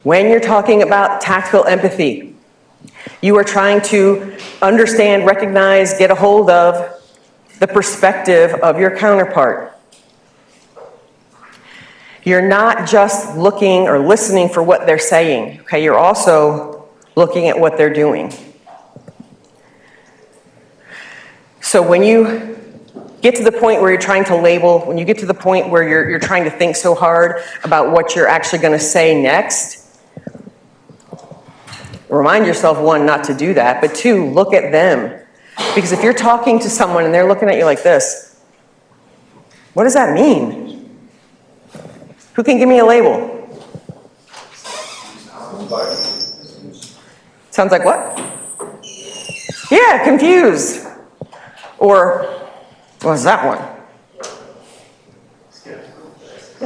When you're talking about tactical empathy, you are trying to understand, recognize, get a hold of the perspective of your counterpart. You're not just looking or listening for what they're saying, okay? You're also looking at what they're doing. So when you get to the point where you're trying to label, when you get to the point where you're trying to think so hard about what you're actually going to say next, remind yourself, one, not to do that, but two, look at them. Because if you're talking to someone and they're looking at you like this, what does that mean? Who can give me a label? Sounds like what? Yeah, confused. Or, what was that one?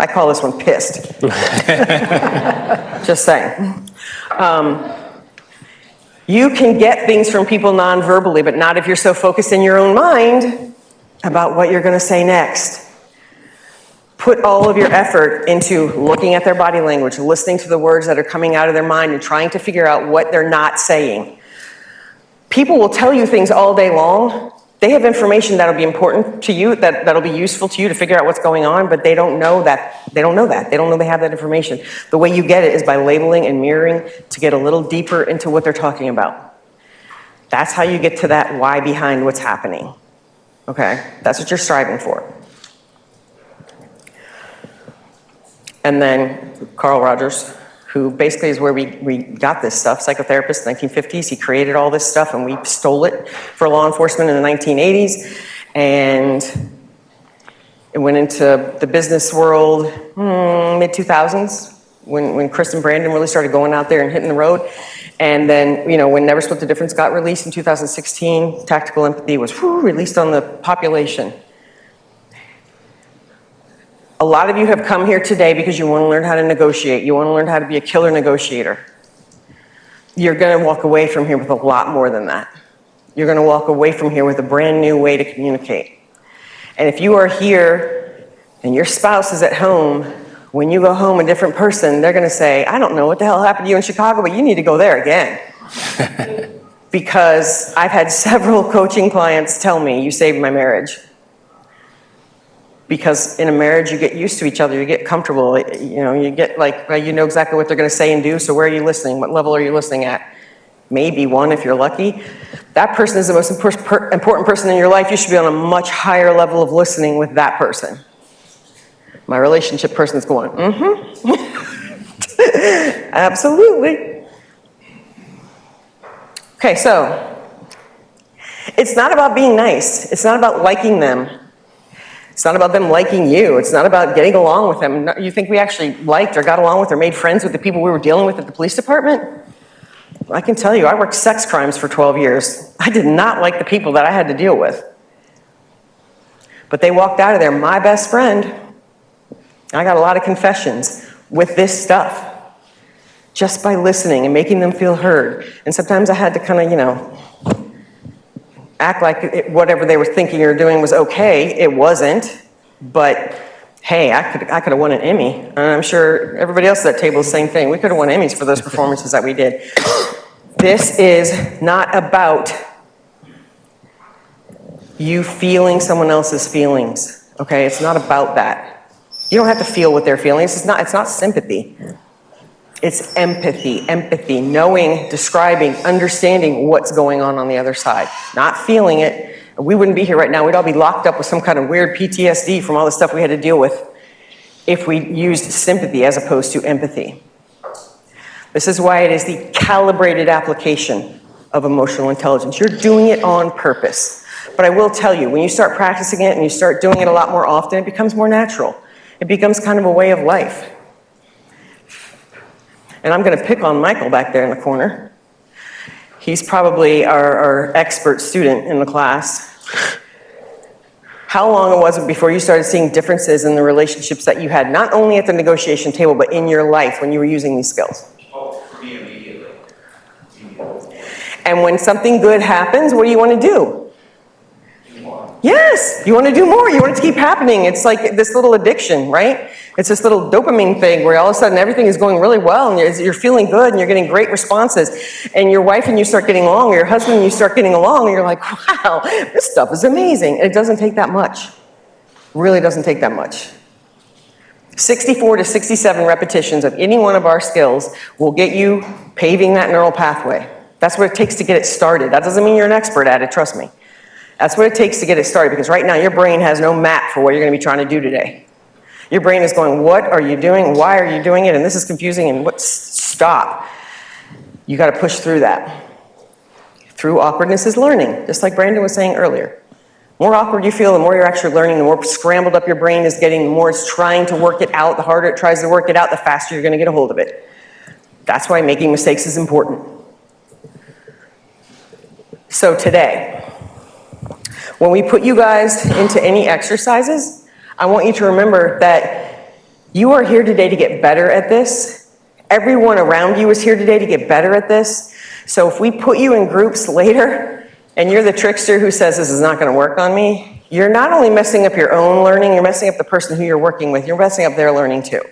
I call this one pissed. Just saying. You can get things from people non-verbally, but not if you're so focused in your own mind about what you're going to say next. Put all of your effort into looking at their body language, listening to the words that are coming out of their mind, and trying to figure out what they're not saying. People will tell you things all day long. They have information that'll be important to you, that'll be useful to you to figure out what's going on, but they don't know that. They don't know that. They don't know they have that information. The way you get it is by labeling and mirroring to get a little deeper into what they're talking about. That's how you get to that why behind what's happening. Okay? That's what you're striving for. And then Carl Rogers, who basically is where we got this stuff, psychotherapist in the 1950s. He created all this stuff and we stole it for law enforcement in the 1980s. And it went into the business world mid-2000s when Chris and Brandon really started going out there and hitting the road. And then, when Never Split the Difference got released in 2016, Tactical Empathy was released on the population. A lot of you have come here today because you want to learn how to negotiate. You want to learn how to be a killer negotiator. You're going to walk away from here with a lot more than that. You're going to walk away from here with a brand new way to communicate. And if you are here and your spouse is at home, when you go home a different person, they're going to say, I don't know what the hell happened to you in Chicago, but you need to go there again. Because I've had several coaching clients tell me, you saved my marriage. Because in a marriage, you get used to each other, you get comfortable, you get you know exactly what they're going to say and do, so where are you listening? What level are you listening at? Maybe one if you're lucky. That person is the most important person in your life. You should be on a much higher level of listening with that person. My relationship person is going, absolutely. Okay, so it's not about being nice. It's not about liking them. It's not about them liking you. It's not about getting along with them. You think we actually liked or got along with or made friends with the people we were dealing with at the police department? I can tell you, I worked sex crimes for 12 years. I did not like the people that I had to deal with. But they walked out of there, my best friend. I got a lot of confessions with this stuff, just by listening and making them feel heard. And sometimes I had to kind of, act like whatever they were thinking or doing was okay. It wasn't, but hey, I could have won an Emmy. And I'm sure everybody else at that table is the same thing. We could have won Emmys for those performances that we did. This is not about you feeling someone else's feelings, okay? It's not about that. You don't have to feel what they're feeling. It's not sympathy. It's empathy, knowing, describing, understanding what's going on the other side, not feeling it. We wouldn't be here right now. We'd all be locked up with some kind of weird PTSD from all the stuff we had to deal with if we used sympathy as opposed to empathy. This is why it is the calibrated application of emotional intelligence. You're doing it on purpose. But I will tell you, when you start practicing it and you start doing it a lot more often, it becomes more natural. It becomes kind of a way of life. And I'm going to pick on Michael back there in the corner. He's probably our expert student in the class. How long was it before you started seeing differences in the relationships that you had, not only at the negotiation table, but in your life when you were using these skills? Oh, for me, immediately. And when something good happens, what do you want to do? Yes, you want to do more. You want it to keep happening. It's like this little addiction, right? It's this little dopamine thing where all of a sudden everything is going really well and you're feeling good and you're getting great responses. And your wife and you start getting along, or your husband and you start getting along, and you're like, wow, this stuff is amazing. And it doesn't take that much. Really doesn't take that much. 64 to 67 repetitions of any one of our skills will get you paving that neural pathway. That's what it takes to get it started. That doesn't mean you're an expert at it, trust me. That's what it takes to get it started, because right now your brain has no map for what you're going to be trying to do today. Your brain is going, what are you doing? Why are you doing it? And this is confusing, and stop. You got to push through that. Through awkwardness is learning, just like Brandon was saying earlier. The more awkward you feel, the more you're actually learning, the more scrambled up your brain is getting, the more it's trying to work it out, the harder it tries to work it out, the faster you're going to get a hold of it. That's why making mistakes is important. So today, when we put you guys into any exercises, I want you to remember that you are here today to get better at this. Everyone around you is here today to get better at this. So if we put you in groups later, and you're the trickster who says this is not going to work on me, you're not only messing up your own learning, you're messing up the person who you're working with, you're messing up their learning too.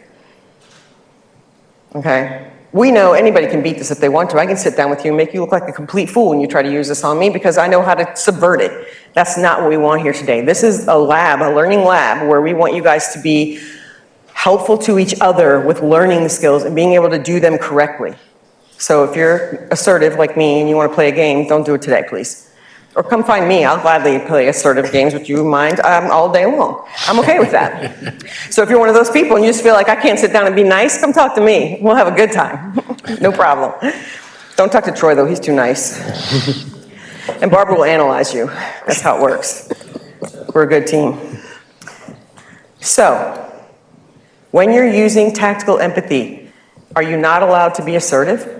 Okay? We know anybody can beat this if they want to. I can sit down with you and make you look like a complete fool when you try to use this on me, because I know how to subvert it. That's not what we want here today. This is a lab, a learning lab, where we want you guys to be helpful to each other with learning the skills and being able to do them correctly. So if you're assertive like me and you want to play a game, don't do it today, please. Or come find me. I'll gladly play assertive games with you mind all day long. I'm okay with that. So if you're one of those people and you just feel like I can't sit down and be nice, come talk to me. We'll have a good time. No problem. Don't talk to Troy, though. He's too nice. And Barbara will analyze you. That's how it works. We're a good team. So when you're using tactical empathy, are you not allowed to be assertive?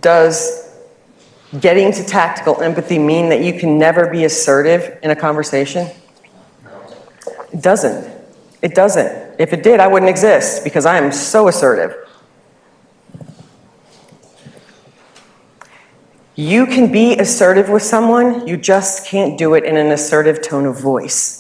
Does getting to tactical empathy mean that you can never be assertive in a conversation? It doesn't. It doesn't. If it did, I wouldn't exist, because I am so assertive. You can be assertive with someone, you just can't do it in an assertive tone of voice.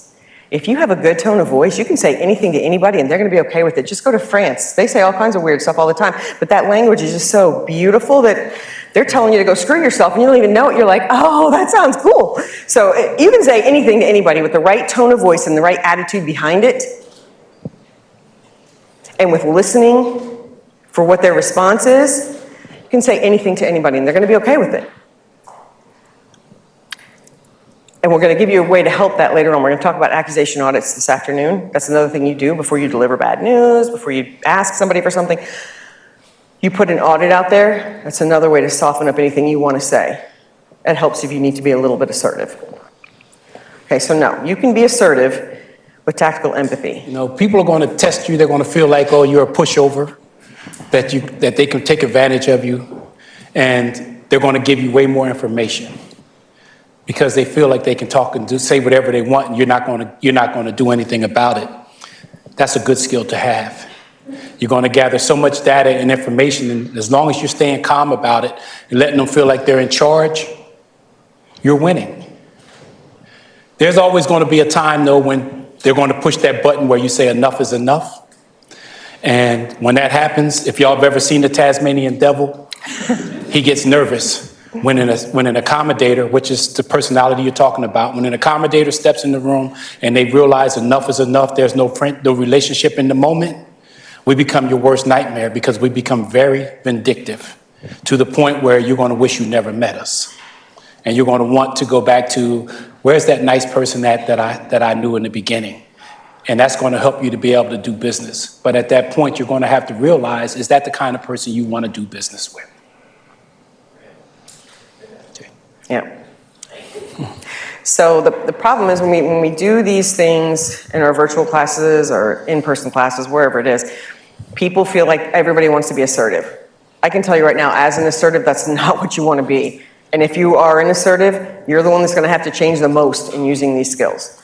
If you have a good tone of voice, you can say anything to anybody and they're going to be okay with it. Just go to France. They say all kinds of weird stuff all the time, but that language is just so beautiful that they're telling you to go screw yourself and you don't even know it. You're like, oh, that sounds cool. So you can say anything to anybody with the right tone of voice and the right attitude behind it, and with listening for what their response is. You can say anything to anybody and they're going to be okay with it. And we're going to give you a way to help that later on. We're going to talk about accusation audits this afternoon. That's another thing you do before you deliver bad news, before you ask somebody for something. You put an audit out there. That's another way to soften up anything you want to say. It helps if you need to be a little bit assertive. Okay, so no, you can be assertive with tactical empathy. You know, people are going to test you. They're going to feel like, oh, you're a pushover, that they can take advantage of you, and they're going to give you way more information, because they feel like they can talk and say whatever they want, and you're not going to do anything about it. That's a good skill to have. You're going to gather so much data and information, and as long as you're staying calm about it and letting them feel like they're in charge, you're winning. There's always going to be a time, though, when they're going to push that button where you say enough is enough. And when that happens, if y'all have ever seen the Tasmanian Devil, he gets nervous. When an accommodator, which is the personality you're talking about, when an accommodator steps in the room and they realize enough is enough, there's no relationship in the moment, we become your worst nightmare, because we become very vindictive to the point where you're going to wish you never met us. And you're going to want to go back to, where's that nice person that I knew in the beginning? And that's going to help you to be able to do business. But at that point, you're going to have to realize, is that the kind of person you want to do business with? Yeah. So the problem is when we do these things in our virtual classes or in-person classes, wherever it is, people feel like everybody wants to be assertive. I can tell you right now, as an assertive, that's not what you want to be. And if you are an assertive, you're the one that's going to have to change the most in using these skills.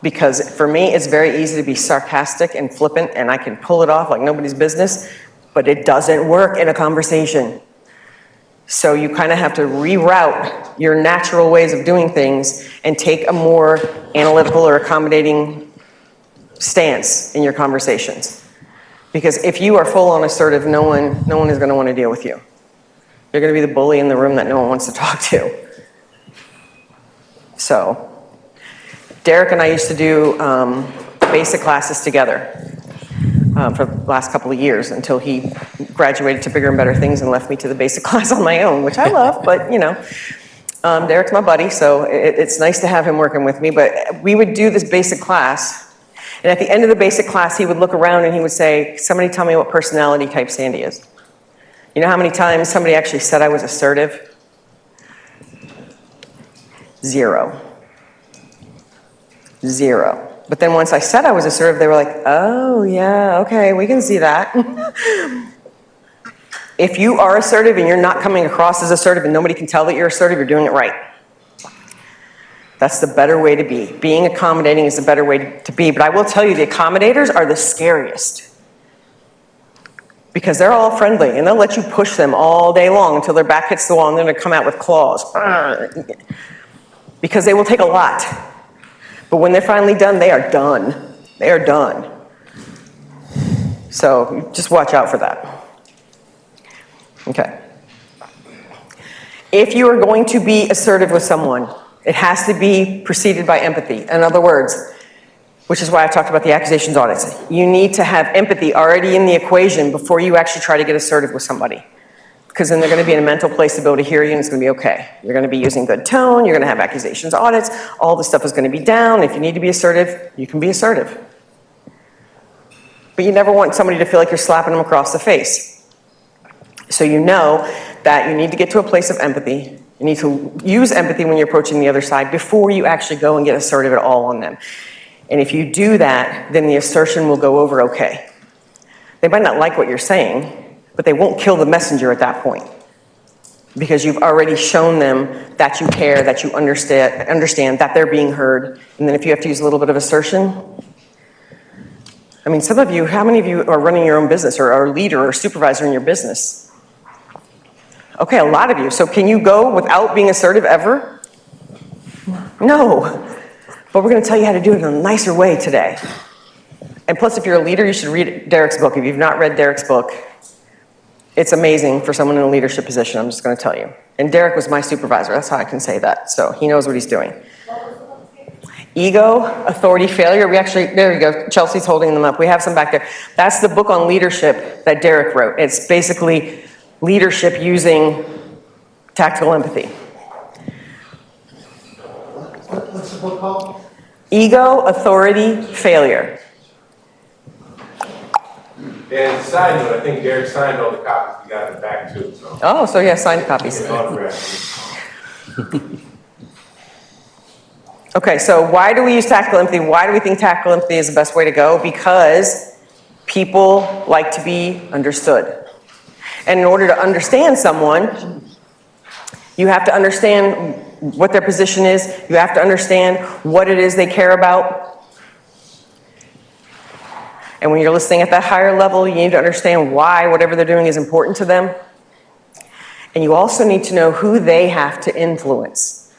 Because for me, it's very easy to be sarcastic and flippant, and I can pull it off like nobody's business, but it doesn't work in a conversation. So you kind of have to reroute your natural ways of doing things and take a more analytical or accommodating stance in your conversations. Because if you are full on assertive, no one is going to want to deal with you. You're going to be the bully in the room that no one wants to talk to. So, Derek and I used to do basic classes together for the last couple of years until he graduated to bigger and better things and left me to the basic class on my own, which I love, but you know. Derek's my buddy, so it's nice to have him working with me, but we would do this basic class, and at the end of the basic class, he would look around and he would say, somebody tell me what personality type Sandy is. You know how many times somebody actually said I was assertive? 0. But then once I said I was assertive, they were like, oh yeah, okay, we can see that. If you are assertive and you're not coming across as assertive and nobody can tell that you're assertive, you're doing it right. That's the better way to be. Being accommodating is the better way to be. But I will tell you, the accommodators are the scariest. Because they're all friendly and they'll let you push them all day long until their back hits the wall and they're going to come out with claws. Because they will take a lot. But when they're finally done, they are done. They are done. So just watch out for that. Okay. If you are going to be assertive with someone, it has to be preceded by empathy. In other words, which is why I talked about the accusations audits. You need to have empathy already in the equation before you actually try to get assertive with somebody. Because then they're going to be in a mental place to be able to hear you and it's going to be okay. You're going to be using good tone, you're going to have accusations audits, all the stuff is going to be down. If you need to be assertive, you can be assertive. But you never want somebody to feel like you're slapping them across the face. So you know that you need to get to a place of empathy. You need to use empathy when you're approaching the other side before you actually go and get assertive at all on them. And if you do that, then the assertion will go over okay. They might not like what you're saying, but they won't kill the messenger at that point. Because you've already shown them that you care, that you understand that they're being heard. And then if you have to use a little bit of assertion, I mean, some of you, how many of you are running your own business or are a leader or supervisor in your business? Okay, a lot of you. So can you go without being assertive ever? No. But we're going to tell you how to do it in a nicer way today. And plus, if you're a leader, you should read Derek's book. If you've not read Derek's book, it's amazing for someone in a leadership position, I'm just going to tell you. And Derek was my supervisor. That's how I can say that. So he knows what he's doing. Ego, authority, failure. We actually, there you go. Chelsea's holding them up. We have some back there. That's the book on leadership that Derek wrote. It's basically leadership using tactical empathy. What's the book called? Ego, authority, failure. And side note, I think Derek signed all the copies we got in the back too, so. Oh, so yeah, signed copies. Okay, so why do we use tactical empathy? Why do we think tactical empathy is the best way to go? Because people like to be understood. And in order to understand someone, you have to understand what their position is. You have to understand what it is they care about. And when you're listening at that higher level, you need to understand why whatever they're doing is important to them. And you also need to know who they have to influence,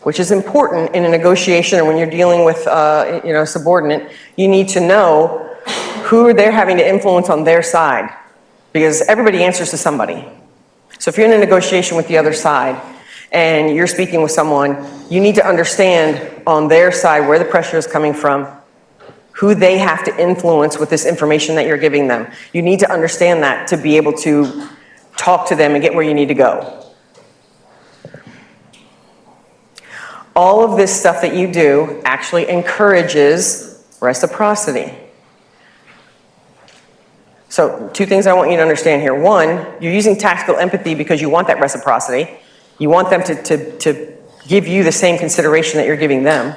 which is important in a negotiation or when you're dealing with a subordinate. You need to know who they're having to influence on their side, because everybody answers to somebody. So if you're in a negotiation with the other side and you're speaking with someone, you need to understand on their side where the pressure is coming from, who they have to influence with this information that you're giving them. You need to understand that to be able to talk to them and get where you need to go. All of this stuff that you do actually encourages reciprocity. So 2 things I want you to understand here. 1, you're using tactical empathy because you want that reciprocity. You want them to give you the same consideration that you're giving them.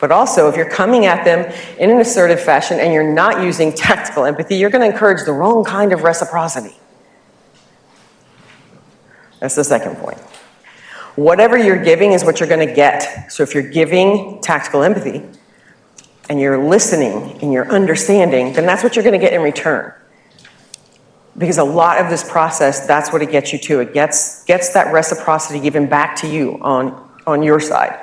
But also, if you're coming at them in an assertive fashion and you're not using tactical empathy, you're going to encourage the wrong kind of reciprocity. That's the second point. Whatever you're giving is what you're going to get. So if you're giving tactical empathy and you're listening and you're understanding, then that's what you're going to get in return. Because a lot of this process, that's what it gets you to. It gets that reciprocity given back to you on your side.